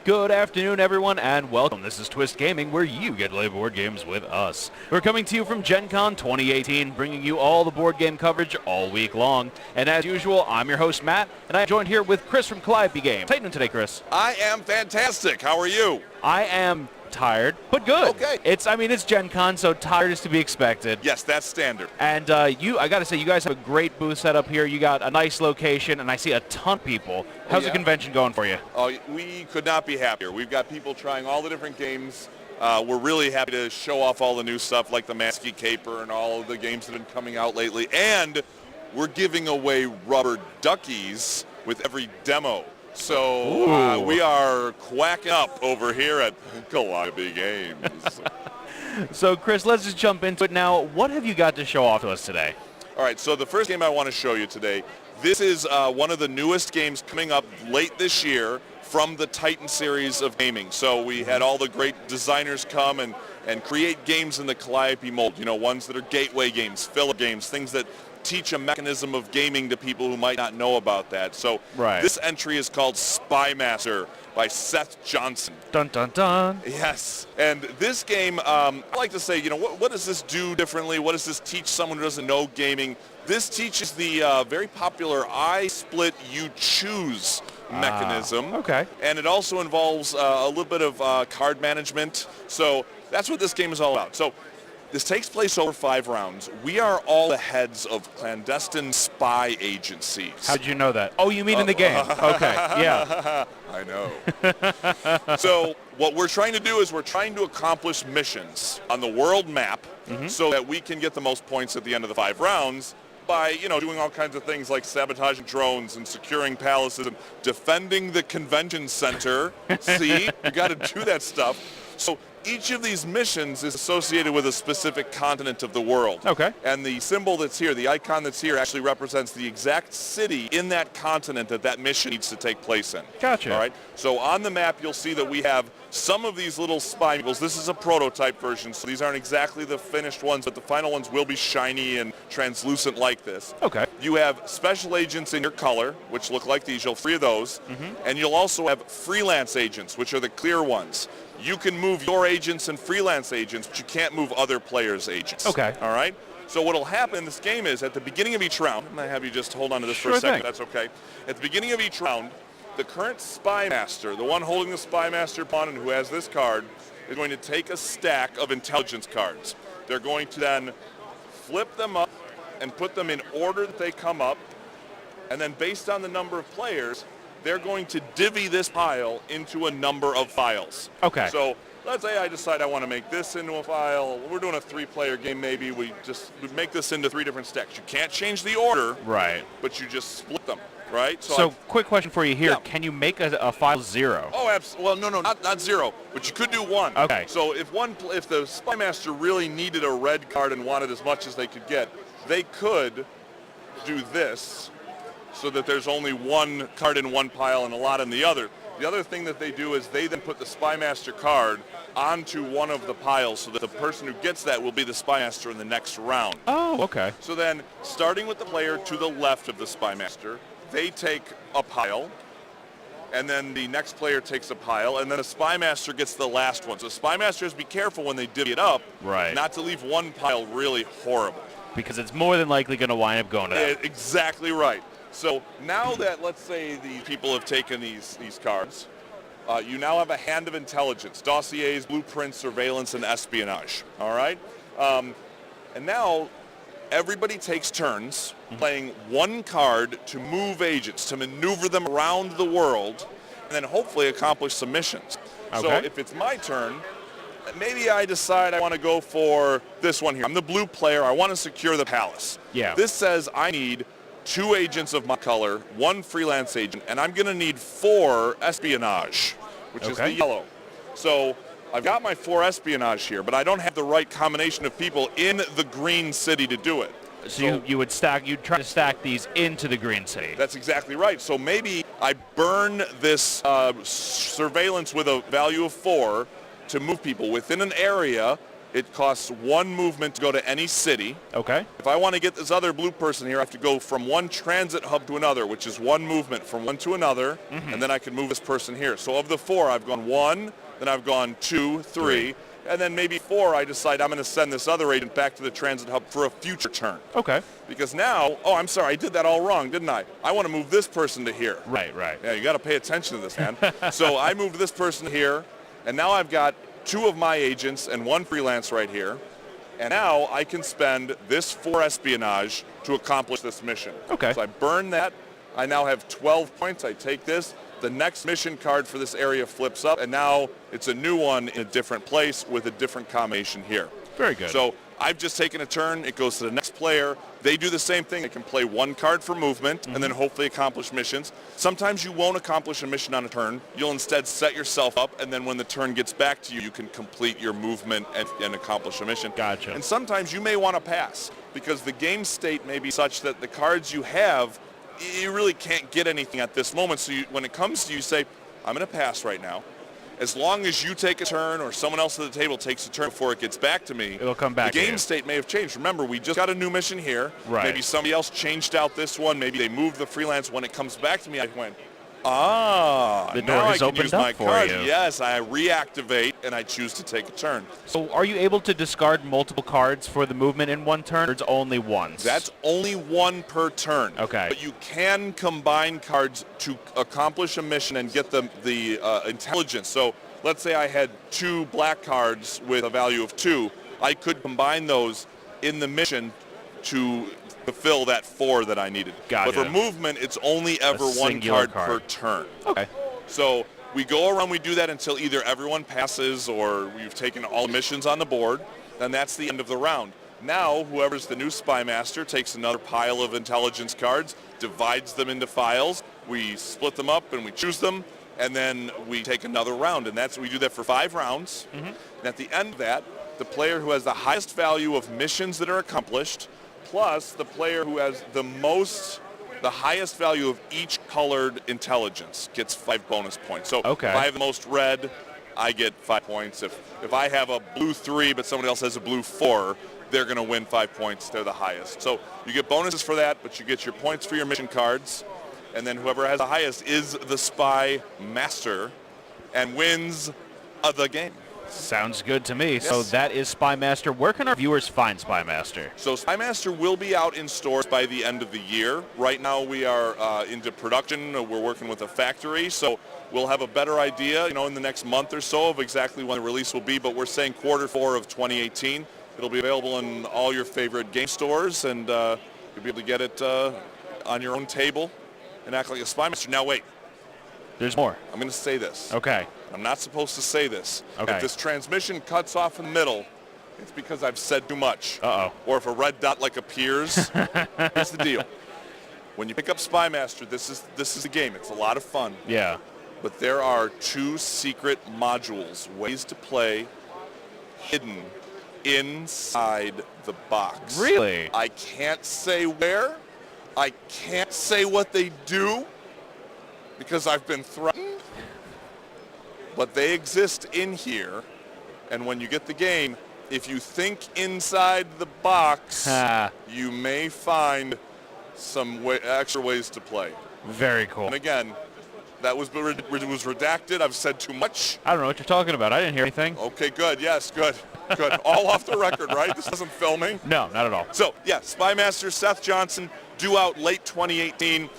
Good afternoon, everyone, and welcome. This is Twist Gaming, where you get to play board games with us. We're coming to you from Gen Con 2018, bringing you all the board game coverage all week long. And as usual, I'm your host, Matt, and I'm joined here with Chris from Calliope Games. How you doing today, Chris? I am fantastic. How are you? I am tired, but good. Okay. It's Gen Con, so tired is to be expected. Yes, that's standard. And I got to say, you guys have a great booth set up here. You got a nice location, and I see a ton of people. How's the convention going for you? Oh, we could not be happier. We've got people trying all the different games. We're really happy to show off all the new stuff like the Maskey Caper and all of the games that have been coming out lately. And we're giving away rubber duckies with every demo. So we are quacking up over here at Calliope Games. So, Chris, let's just jump into it now. What have you got to show off to us today? All right, so the first game I want to show you today, this is one of the newest games coming up late this year from the Titan series of gaming. So we had all the great designers come and create games in the Calliope mold, you know, ones that are gateway games, filler games, things that teach a mechanism of gaming to people who might not know about that. So This entry is called Spy Master by Seth Johnson. Dun, dun, dun. Yes. And this game, I like to say, you know, what does this do differently? What does this teach someone who doesn't know gaming? This teaches the very popular I split, you choose mechanism. Okay. And it also involves a little bit of card management. So that's what this game is all about. So this takes place over 5 rounds. We are all the heads of clandestine spy agencies. How did you know that? Oh, you mean in the game. Okay, yeah. I know. So what we're trying to do is we're trying to accomplish missions on the world map so that we can get the most points at the end of the 5 rounds by, you know, doing all kinds of things like sabotaging drones and securing palaces and defending the convention center. See, you got to do that stuff. So each of these missions is associated with a specific continent of the world. Okay. And the symbol that's here, the icon that's here, actually represents the exact city in that continent that mission needs to take place in. Gotcha. All right. So on the map, you'll see that we have some of these little spy eagles. This is a prototype version, so these aren't exactly the finished ones, but the final ones will be shiny and translucent like this. Okay. You have special agents in your color, which look like these. You'll have 3 of those. And you'll also have freelance agents, which are the clear ones. You can move your agents and freelance agents, but you can't move other players' agents. Okay. All right? So what will happen in this game is at the beginning of each round, I'm going to have you just hold on to this for a second. That's okay. At the beginning of each round, the current Spy Master, the one holding the Spy Master pawn and who has this card, is going to take a stack of intelligence cards. They're going to then flip them up and put them in order that they come up. And then based on the number of players, they're going to divvy this pile into a number of files. Okay. So let's say I decide I want to make this into a file. We're doing a 3-player game maybe. We make this into 3 different stacks. You can't change the order. Right. But you just split them, right? So quick question for you here. Yeah. Can you make a file 0? Oh, absolutely. Well, no, not 0. But you could do 1. Okay. So if the Spy Master really needed a red card and wanted as much as they could get, they could do this, so that there's only 1 card in one pile and a lot in the other. The other thing that they do is they then put the Spy Master card onto one of the piles so that the person who gets that will be the Spy Master in the next round. Oh, okay. So then, starting with the player to the left of the Spy Master, they take a pile, and then the next player takes a pile, and then the Spy Master gets the last one. So Spy Masters, be careful when they divvy it up, not to leave one pile really horrible. Because it's more than likely going to wind up going to that. Exactly right. So now that, let's say, the people have taken these cards, you now have a hand of intelligence, dossiers, blueprints, surveillance, and espionage. All right? And now everybody takes turns playing 1 card to move agents, to maneuver them around the world, and then hopefully accomplish some missions. Okay. So if it's my turn, maybe I decide I want to go for this one here. I'm the blue player. I want to secure the palace. Yeah. This says I need 2 agents of my color, 1 freelance agent, and I'm going to need 4 espionage, which is the yellow. So I've got my 4 espionage here, but I don't have the right combination of people in the green city to do it. So you'd try to stack these into the green city. That's exactly right. So maybe I burn this surveillance with a value of 4 to move people within an area it costs 1 movement to go to any city. Okay. If I want to get this other blue person here, I have to go from one transit hub to another, which is 1 movement from one to another, and then I can move this person here. So of the 4, I've gone 1, then I've gone 2, 3, and then maybe 4, I decide I'm going to send this other agent back to the transit hub for a future turn. Okay. Because now, oh, I'm sorry, I did that all wrong, didn't I? I want to move this person to here. Right. Yeah, you got to pay attention to this, man. So I moved this person here, and now I've got 2 of my agents and 1 freelance right here. And now I can spend this 4 espionage to accomplish this mission. Okay. So I burn that. I now have 12 points. I take this. The next mission card for this area flips up, and now it's a new one in a different place with a different combination here. Very good. So I've just taken a turn. It goes to the next player. They do the same thing. They can play 1 card for movement and then hopefully accomplish missions. Sometimes you won't accomplish a mission on a turn. You'll instead set yourself up, and then when the turn gets back to you, you can complete your movement and accomplish a mission. Gotcha. And sometimes you may want to pass because the game state may be such that the cards you have, you really can't get anything at this moment. So when it comes to you, say, I'm going to pass right now. As long as you take a turn or someone else at the table takes a turn before it gets back to me, it'll come back. The game state may have changed. Remember, we just got a new mission here. Right. Maybe somebody else changed out this one. Maybe they moved the freelance. When it comes back to me, I went, the door now has I can opened use up my for card. you. Yes, I reactivate and I choose to take a turn. So are you able to discard multiple cards for the movement in one turn, or it's only once? That's only 1 per turn. Okay. But you can combine cards to accomplish a mission and get the intelligence. So let's say I had 2 black cards with a value of 2. I could combine those in the mission to fulfill that 4 that I needed. Gotcha. But for movement, it's only ever 1 card per turn. Okay. So we go around, we do that until either everyone passes or we've taken all missions on the board, and that's the end of the round. Now, whoever's the new Spy Master takes another pile of intelligence cards, divides them into files, we split them up and we choose them, and then we take another round. And we do that for 5 rounds. And at the end of that, the player who has the highest value of missions that are accomplished, plus the player who has the highest value of each colored intelligence gets 5 bonus points. So if I have the most red, I get 5 points. If I have a blue 3 but somebody else has a blue 4, they're going to win 5 points. They're the highest. So you get bonuses for that, but you get your points for your mission cards. And then whoever has the highest is the Spy Master and wins the game. Sounds good to me. Yes. So that is Spy Master. Where can our viewers find Spy Master? So Spy Master will be out in stores by the end of the year. Right now we are into production. We're working with a factory, so we'll have a better idea, in the next month or so of exactly when the release will be, but we're saying Q4 of 2018. It'll be available in all your favorite game stores, and you'll be able to get it on your own table and act like a Spy Master. Now wait. There's more. I'm going to say this. Okay. I'm not supposed to say this. Okay. If this transmission cuts off in the middle, it's because I've said too much. Uh-oh. Or if a red dot appears, here's the deal. When you pick up Spy Master, this is a game. It's a lot of fun. Yeah. But there are 2 secret modules, ways to play, hidden inside the box. Really? I can't say where. I can't say what they do because I've been threatened. But they exist in here, and when you get the game, if you think inside the box, you may find some extra ways to play. Very cool. And again, that was redacted. I've said too much. I don't know what you're talking about. I didn't hear anything. Okay, good. Yes, good. Good. All off the record, right? This isn't filming. No, not at all. So, yeah, Spy Master, Seth Johnson, due out late 2018.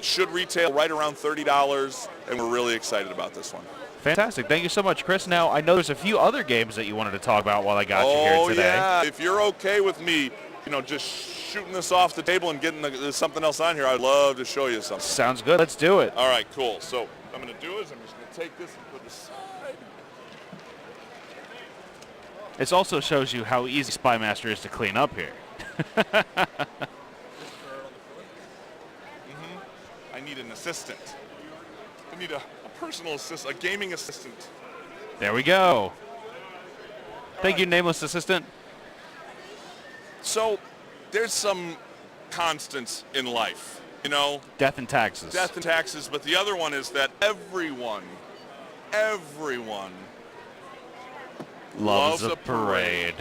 Should retail right around $30, and we're really excited about this one. Fantastic. Thank you so much, Chris. Now, I know there's a few other games that you wanted to talk about while I got you here today. Oh, yeah. If you're okay with me, just shooting this off the table and getting something else on here, I'd love to show you something. Sounds good. Let's do it. All right, cool. So what I'm going to do is I'm just going to take this and put it aside. This also shows you how easy Spy Master is to clean up here. I need an assistant. I need a personal assistant, a gaming assistant. There we go. Thank you, Nameless Assistant. So there's some constants in life, Death and taxes. Death and taxes, but the other one is that everyone loves a parade.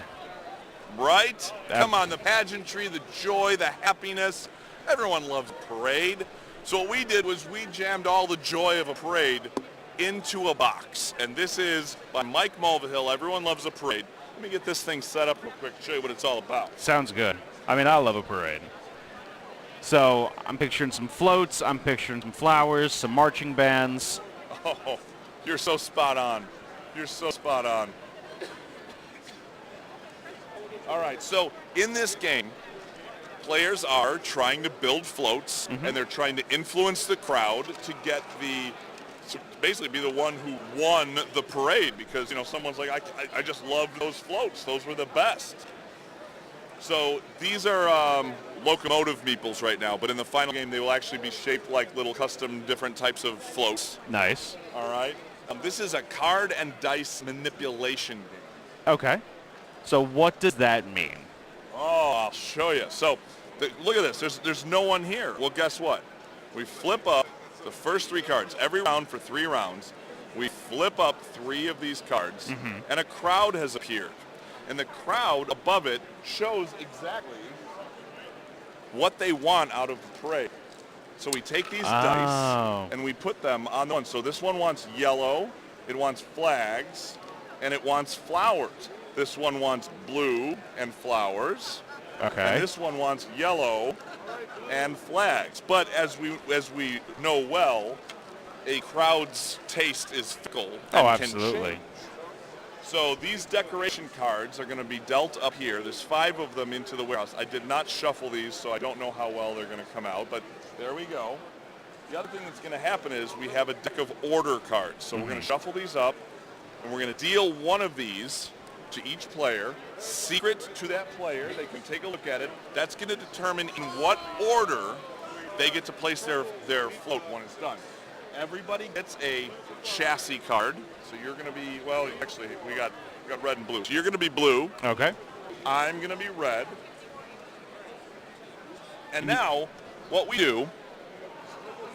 Right? Come on, the pageantry, the joy, the happiness. Everyone loves a parade. So what we did was we jammed all the joy of a parade into a box. And this is by Mike Mulvihill. Everyone loves a parade. Let me get this thing set up real quick, show you what it's all about. Sounds good. I mean, I love a parade. So I'm picturing some floats. I'm picturing some flowers, some marching bands. Oh, you're so spot on. You're so spot on. All right, so in this game, players are trying to build floats, and they're trying to influence the crowd to get to basically be the one who won the parade, because, you know, someone's like, I just loved those floats. Those were the best. So these are locomotive meeples right now, but in the final game, they will actually be shaped like little custom different types of floats. Nice. All right. This is a card and dice manipulation game. Okay. So what does that mean? Oh, I'll show you. So look at this. There's no one here. Well, guess what? We flip up the first 3 cards. Every round for 3 rounds, we flip up 3 of these cards, and a crowd has appeared. And the crowd above it shows exactly what they want out of the parade. So we take these dice and we put them on the one. So this one wants yellow, it wants flags, and it wants flowers. This one wants blue and flowers. Okay. And this one wants yellow and flags. But as we know well, a crowd's taste is fickle and absolutely. can change. So these decoration cards are going to be dealt up here. There's 5 of them into the warehouse. I did not shuffle these, so I don't know how well they're going to come out, but there we go. The other thing that's going to happen is we have a deck of order cards. So we're going to shuffle these up, and we're going to deal one of these to each player, secret to that player. They can take a look at it. That's going to determine in what order they get to place their float when it's done. Everybody gets a chassis card. So you're going to be, well, actually, we got red and blue. So you're going to be blue. Okay. I'm going to be red. And now, what we do,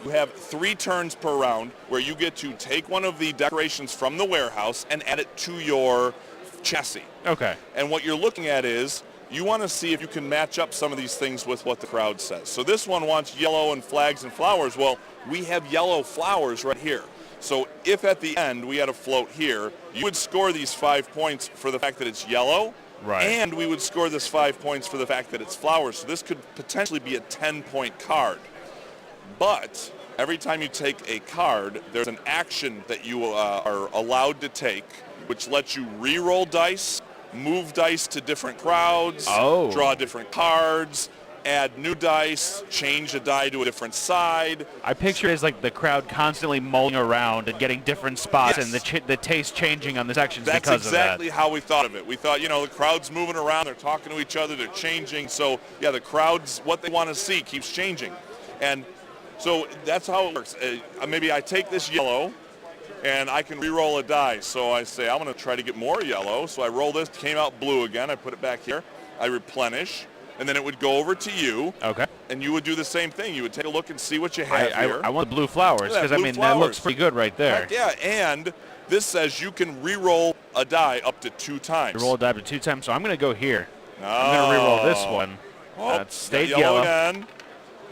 you have 3 turns per round where you get to take one of the decorations from the warehouse and add it to your chassis. Okay. And what you're looking at is you want to see if you can match up some of these things with what the crowd says. So this one wants yellow and flags and flowers. Well, we have yellow flowers right here. So if at the end we had a float here, you would score these 5 points for the fact that it's yellow. Right. And we would score this 5 points for the fact that it's flowers. So this could potentially be a 10-point card. But every time you take a card, there's an action that you are allowed to take, which lets you re-roll dice, move dice to different crowds, draw different cards, add new dice, change a die to a different side. I picture it as like the crowd constantly mulling around and getting different spots, Yes. and the taste changing on the sections That's because exactly of how we thought of it. We thought, you know, the crowd's moving around, they're talking to each other, they're changing. So, yeah, the crowd's, what they want to see keeps changing. And so that's how it works. Maybe I take this yellow, and I can re-roll a die. So I say, I'm going to try to get more yellow. So I roll this, came out blue again. I put it back here. I replenish. And then it would go over to you. Okay. And you would do the same thing. You would take a look and see what you have here. I want blue flowers because, I mean, that looks pretty good right there. Heck yeah, and this says you can re-roll a die up to 2 times. You roll a die up to 2 times, so I'm going to go here. I'm going to re-roll this one. That stayed yellow. Again.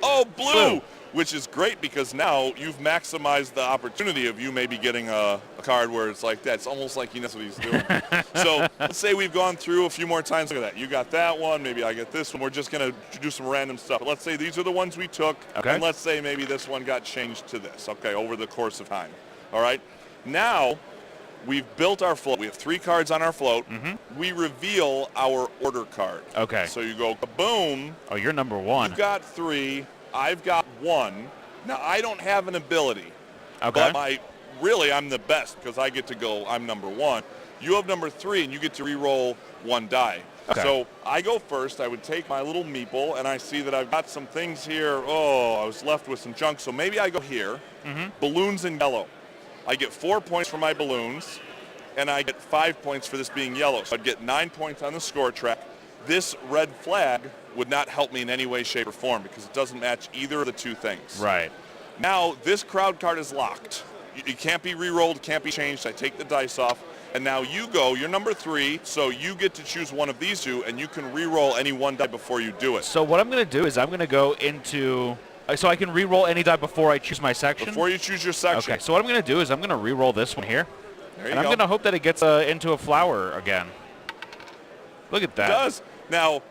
Oh, blue! Which is great because now you've maximized the opportunity of you maybe getting a card where it's like that. It's almost like he knows what he's doing. So let's say we've gone through a few more times. Look at that. You got that one. Maybe I get this one. We're just going to do some random stuff. But let's say these are the ones we took. Okay. And let's say maybe this one got changed to this. Okay, over the course of time. All right. Now we've built our float. We have 3 cards on our float. We reveal our order card. Okay. So you go kaboom. Oh, you're number 1. You've got 3. I've got 1. Now, I don't have an ability. Okay. But I'm the best because I get to go, I'm number 1. You have number 3, and you get to re-roll 1 die. Okay. So I go first. I would take my little meeple, and I see that I've got some things here. Oh, I was left with some junk. So maybe I go here. Balloons in yellow. I get 4 points for my balloons, and I get 5 points for this being yellow. So I'd get 9 points on the score track. This red flag would not help me in any way, shape, or form because it doesn't match either of the 2 things. Right. Now, this crowd card is locked. It can't be re-rolled, can't be changed. I take the dice off. And now you go, you're number 3, so you get to choose one of these two, and you can re-roll any one die before you do it. So what I'm going to do is I'm going to go into... So I can re-roll any die before I choose my section? Before you choose your section. Okay, so what I'm going to do is I'm going to re-roll this one here. There you and I'm go. going to hope that it gets into a flower again. Look at that. It does. Now,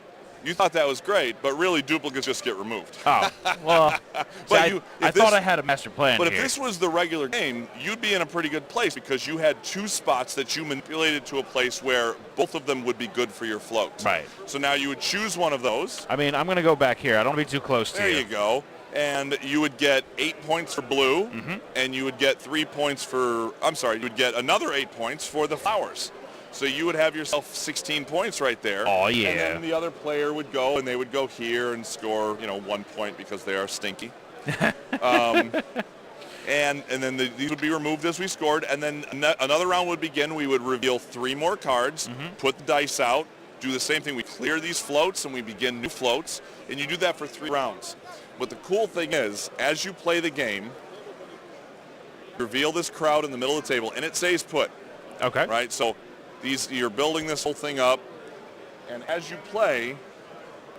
you thought that was great, but really duplicates just get removed. Oh, well, But I thought I had a master plan But here. if this was the regular game, you'd be in a pretty good place because you had 2 spots that you manipulated to a place where both of them would be good for your float. Right. So now you would choose one of those. I mean, I'm going to go back here. I don't want to be too close to you. There you go. And you would get 8 points for blue, and you would get 3 points for, you would get another 8 points for the flowers. So you would have yourself 16 points right there. Oh, yeah. And then the other player would go, and they would go here and score, 1 point because they are stinky. And then these would be removed as we scored. And then another round would begin. We would reveal 3 more cards, put the dice out, do the same thing. We clear these floats, and we begin new floats. And you do that for 3 rounds. But the cool thing is, as you play the game, reveal this crowd in the middle of the table, and it stays put. Okay. Right? So you're building this whole thing up, and as you play,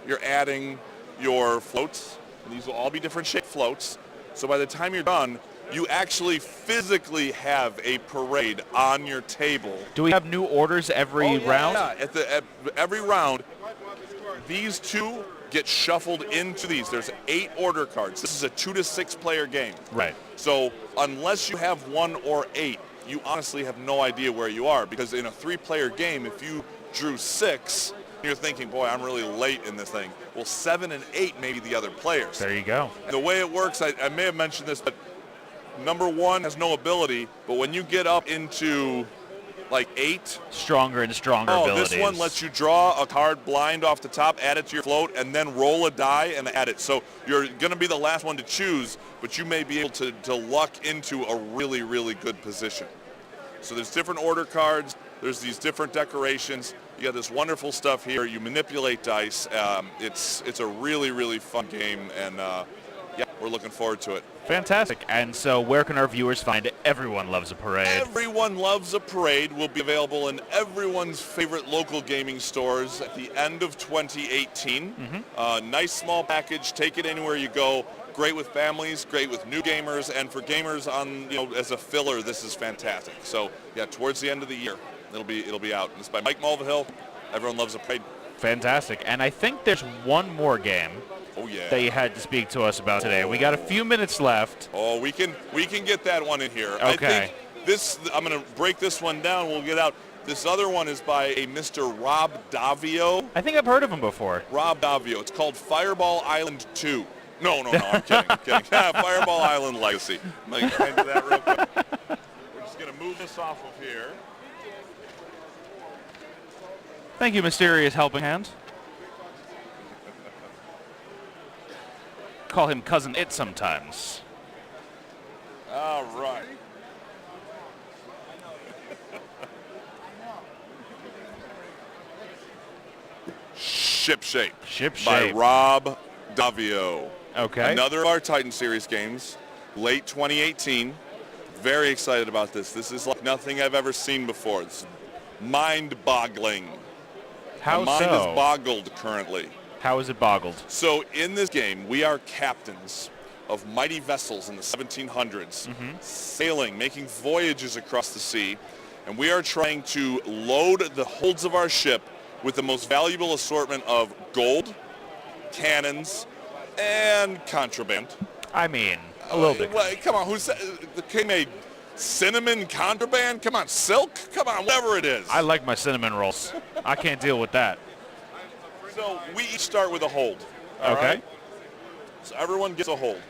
you're adding your floats, and these will all be different shaped floats. So by the time you're done, you actually physically have a parade on your table. Do we have new orders every round? Yeah, at every round, these 2 get shuffled into these. There's 8 order cards. This is a 2 to 6 player game. Right. So unless you have 1 or 8, you honestly have no idea where you are, because in a 3-player game, if you drew 6, you're thinking, boy, I'm really late in this thing. Well, 7 and 8 may be the other players. There you go. And the way it works, I may have mentioned this, but number 1 has no ability, but when you get up into like 8, stronger and stronger abilities. This one lets you draw a card blind off the top, add it to your float, and then roll a die and add it. So you're going to be the last one to choose, but you may be able to luck into a really, really good position. So there's different order cards. There's these different decorations. You got this wonderful stuff here. You manipulate dice. It's a really, really fun game, and we're looking forward to it. Fantastic. And so where can our viewers find Everyone Loves a Parade? Everyone Loves a Parade will be available in everyone's favorite local gaming stores at the end of 2018. Nice small package. Take it anywhere you go. Great with families, great with new gamers, and for gamers on, as a filler, this is fantastic. So towards the end of the year, it'll be out. It's by Mike Mulvihill. Everyone Loves a Parade. Fantastic. And I think there's one more game that you had to speak to us about today. We got a few minutes left. Oh, we can get that one in here. Okay. I think I'm going to break this one down. We'll get out. This other one is by a Mr. Rob Davio. I think I've heard of him before. Rob Davio. It's called Fireball Island 2. No, I'm kidding. Fireball Island Legacy. I'm going to do that real quick. We're just going to move this off of here. Thank you, mysterious helping hand. Call him Cousin It sometimes. All right. Ship Shape. By Rob Davio. Okay. Another of our Titan Series games, late 2018. Very excited about this. This is like nothing I've ever seen before. It's mind-boggling. How My mind so? is boggled currently. How is it boggled? So in this game, we are captains of mighty vessels in the 1700s, sailing, making voyages across the sea, and we are trying to load the holds of our ship with the most valuable assortment of gold, cannons, and contraband. I mean, a little bit. Well, come on, who said the king made cinnamon contraband? Come on, silk? Come on, whatever it is. I like my cinnamon rolls. I can't deal with that. So we each start with a hold. All Okay. right? So everyone gets a hold.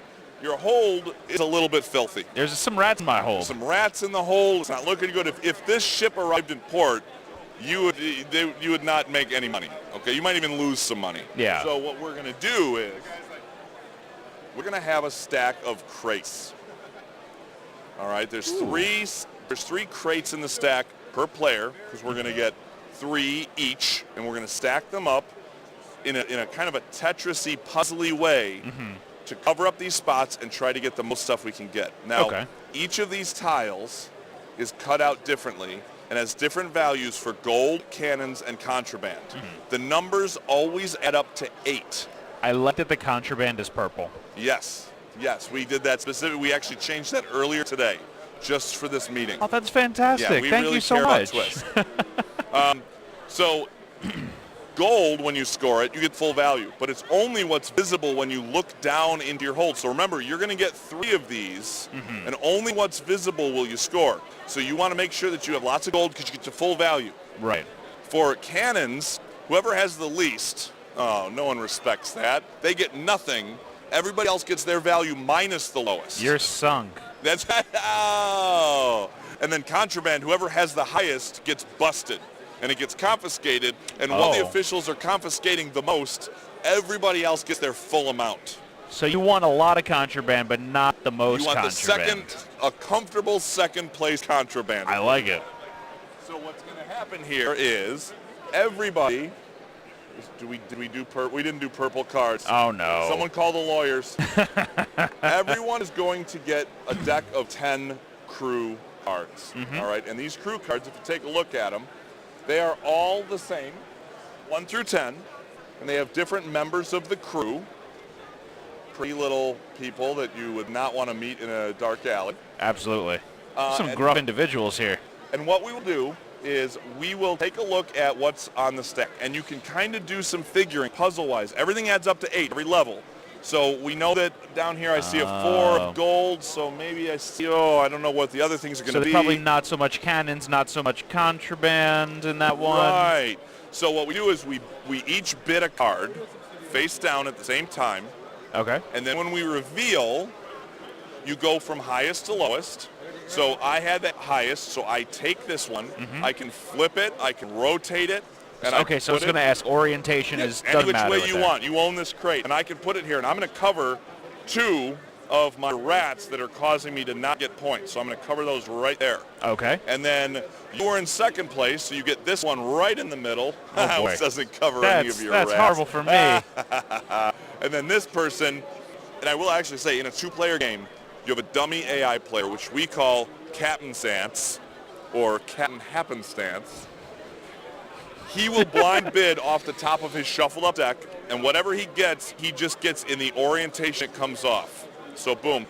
Your hold is a little bit filthy. There's some rats in my hold. Some rats in the hold. It's not looking good. If this ship arrived in port, you would not make any money. Okay, you might even lose some money. Yeah. So what we're going to do is we're going to have a stack of crates. All right. There's three crates in the stack per player because we're going to get 3 each, and we're going to stack them up in a kind of a Tetris-y, puzzly way to cover up these spots and try to get the most stuff we can get. Now, each of these tiles is cut out differently, and has different values for gold, cannons, and contraband. The numbers always add up to 8. I like that the contraband is purple. Yes, we did that specifically. We actually changed that earlier today, just for this meeting. Oh, that's fantastic. Yeah, we Thank really you so care much. about Twist. So gold, when you score it, you get full value, but it's only what's visible when you look down into your hold. So remember, you're going to get 3 of these, and only what's visible will you score. So you want to make sure that you have lots of gold because you get to full value. Right. For cannons, whoever has the least, oh, no one respects that. They get nothing. Everybody else gets their value minus the lowest. You're sunk. That's oh. And then contraband, whoever has the highest gets busted, and it gets confiscated. And while the officials are confiscating the most, everybody else gets their full amount. So you want a lot of contraband, but not the most You want contraband. a comfortable second place contraband. I like it. So what's going to happen here is everybody. We didn't do purple cards. Oh no. Someone call the lawyers. Everyone is going to get a deck of 10 crew cards. All right, and these crew cards, if you take a look at them, they are all the same, 1 through 10, and they have different members of the crew. Pretty little people that you would not want to meet in a dark alley. Absolutely. Some gruff individuals here. And what we will do is we will take a look at what's on the stack, and you can kind of do some figuring puzzle-wise. Everything adds up to 8 every level. So we know that down here I see a 4 of gold, so maybe I see, I don't know what the other things are going to be. So probably not so much cannons, not so much contraband in that one. Right. So what we do is we each bid a card face down at the same time. Okay. And then when we reveal, you go from highest to lowest. So I had that highest, so I take this one. I can flip it, I can rotate it. And okay, so I was going to ask, orientation is any doesn't which matter way with you that. want. You own this crate, and I can put it here, and I'm going to cover 2 of my rats that are causing me to not get points. So I'm going to cover those right there. Okay. And then you are in second place, so you get this one right in the middle, which doesn't cover any of your rats. That's horrible for me. And then this person, and I will actually say, in a 2-player game, you have a dummy AI player, which we call Captain Stance, or Captain Happenstance. He will blind bid off the top of his shuffled up deck, and whatever he gets, he just gets in the orientation it comes off. So boom,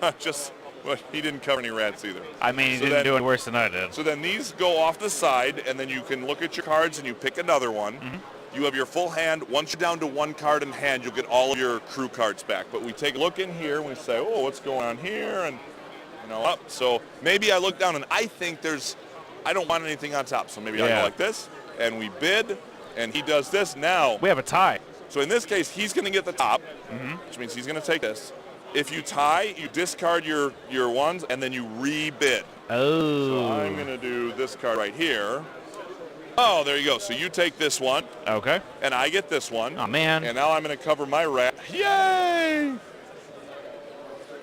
he didn't cover any rats either. I mean, he didn't do it worse than I did. So then these go off the side, and then you can look at your cards and you pick another one. You have your full hand. Once you're down to 1 card in hand, you'll get all of your crew cards back. But we take a look in here, and we say, what's going on here? And, up. So maybe I look down, and I think I don't want anything on top. So maybe I go like this, and we bid, and he does this. Now we have a tie. So in this case, he's going to get the top, which means he's going to take this. If you tie, you discard your ones, and then you rebid. Oh. So I'm going to do this card right here. Oh, there you go. So you take this one. Okay. And I get this one. Oh, man. And now I'm going to cover my rat. Yay!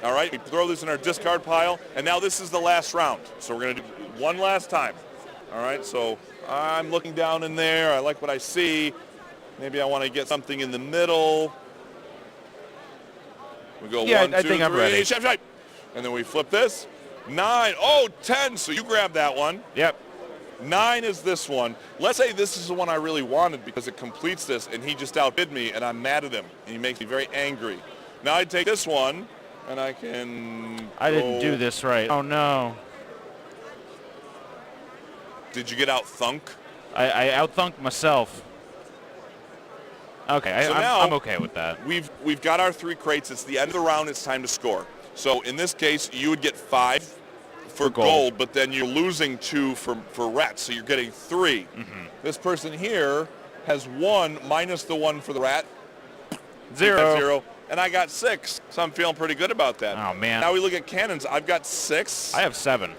All right, we throw this in our discard pile, and now this is the last round. So we're going to do one last time. All right, so I'm looking down in there. I like what I see. Maybe I want to get something in the middle. We go 1, 2, I think 3, I'm ready. Shape. And then we flip this. 9, 10, so you grab that one. Yep. 9 is this one. Let's say this is the one I really wanted because it completes this, and he just outbid me, and I'm mad at him, and he makes me very angry. Now I take this one, and I can I didn't do this right. Oh, no. Did you get out-thunk? I out-thunked myself. Okay, So now I'm okay with that. We've got our 3 crates. It's the end of the round. It's time to score. So in this case, you would get 5 for gold, but then you're losing 2 for rats, so you're getting 3. This person here has 1 minus the 1 for the rat. 0. And I got 6, so I'm feeling pretty good about that. Oh, man. Now we look at cannons. I've got 6. I have 7.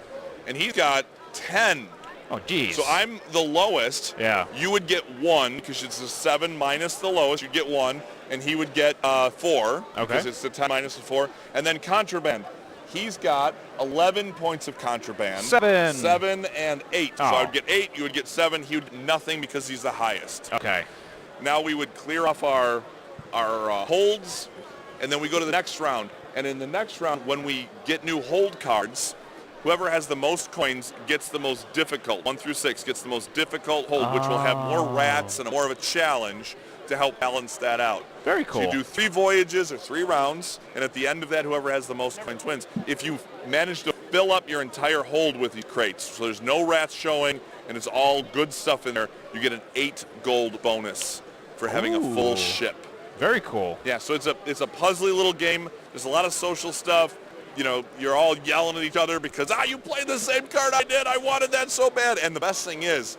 And he's got 10. Oh, geez. So I'm the lowest. Yeah. You would get 1 because it's a 7 minus the lowest. You'd get 1, and he would get 4. Okay. Because it's the 10 minus the 4. And then contraband. He's got 11 points of contraband. 7. 7 and 8. Oh. So I would get 8. You would get 7. He would nothing because he's the highest. Okay. Now we would clear off our holds, and then we go to the next round. And in the next round, when we get new hold cards, whoever has the most coins gets the most difficult. 1 through 6 gets the most difficult hold, which will have more rats and more of a challenge to help balance that out. Very cool. So you do 3 voyages or 3 rounds, and at the end of that, whoever has the most coins wins. If you manage to fill up your entire hold with these crates, so there's no rats showing, and it's all good stuff in there, you get an 8 gold bonus for having a full ship. Very cool. Yeah, so it's a puzzly little game. There's a lot of social stuff. You know, you're all yelling at each other because, you played the same card I did. I wanted that so bad. And the best thing is,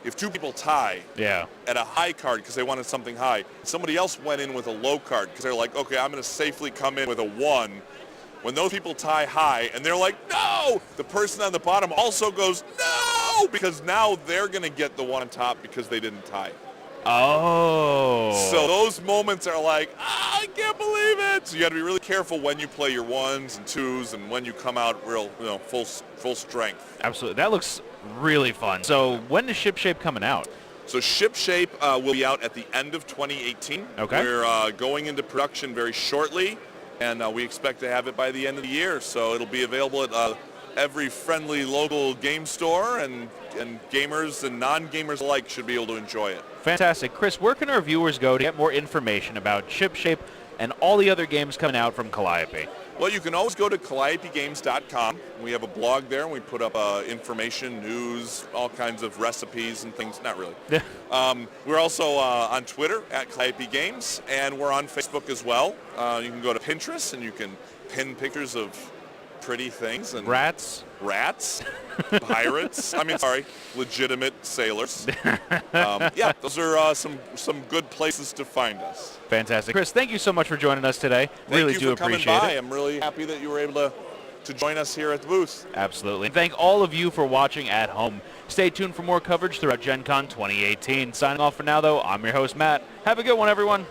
if 2 people tie at a high card because they wanted something high, somebody else went in with a low card because they're like, okay, I'm going to safely come in with a 1. When those people tie high and they're like, no, the person on the bottom also goes, no, because now they're going to get the one on top because they didn't tie. Oh. So those moments are like, I can't believe it. So you got to be really careful when you play your 1s and 2s and when you come out real, full strength. Absolutely. That looks really fun. So when is Shipshape coming out? So Shipshape will be out at the end of 2018. Okay. We're going into production very shortly, and we expect to have it by the end of the year. So it'll be available at every friendly local game store, and gamers and non-gamers alike should be able to enjoy it. Fantastic. Chris, where can our viewers go to get more information about Shipshape and all the other games coming out from Calliope? Well, you can always go to calliopegames.com. We have a blog there, and we put up information, news, all kinds of recipes and things. Not really. We're also on Twitter at Calliope Games, and we're on Facebook as well. You can go to Pinterest, and you can pin pictures of pretty things. And rats, pirates. Legitimate sailors. Those are some good places to find us. Fantastic. Chris, thank you so much for joining us today. Thank you for appreciate coming by. it. I'm really happy that you were able to join us here at the booth. Absolutely. And thank all of you for watching at home. Stay tuned for more coverage throughout Gen Con 2018. Signing off for now, though, I'm your host, Matt. Have a good one, everyone.